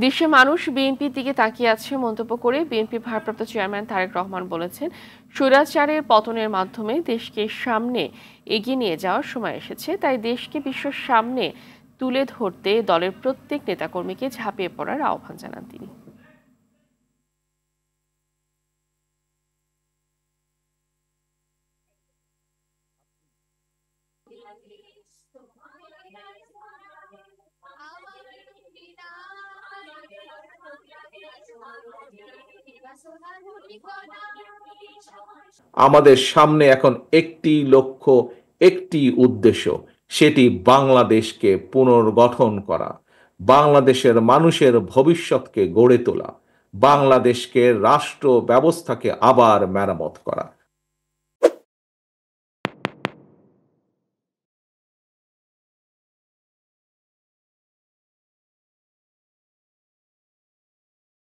দেশে মানুষ বিএনপির দিকে তাকিয়ে আছে মন্তব্য করে বিএনপি ভারপ্রাপ্ত চেয়ারম্যান তারেক রহমান বলেছেন, স্বৈরাচারের পতনের মাধ্যমে দেশকে সামনে এগিয়ে নিয়ে যাওয়ার সময় এসেছে। তাই দেশকে বিশ্বের সামনে তুলে ধরতে দলের প্রত্যেক নেতাকর্মীকে ঝাঁপিয়ে পড়ার আহ্বান জানান তিনি। আমাদের সামনে এখন একটি লক্ষ্য, একটি উদ্দেশ্য, সেটি বাংলাদেশকে পুনর্গঠন করা, বাংলাদেশের মানুষের ভবিষ্যৎকে গড়ে তোলা, বাংলাদেশকে রাষ্ট্র ব্যবস্থাকে আবার মেরামত করা।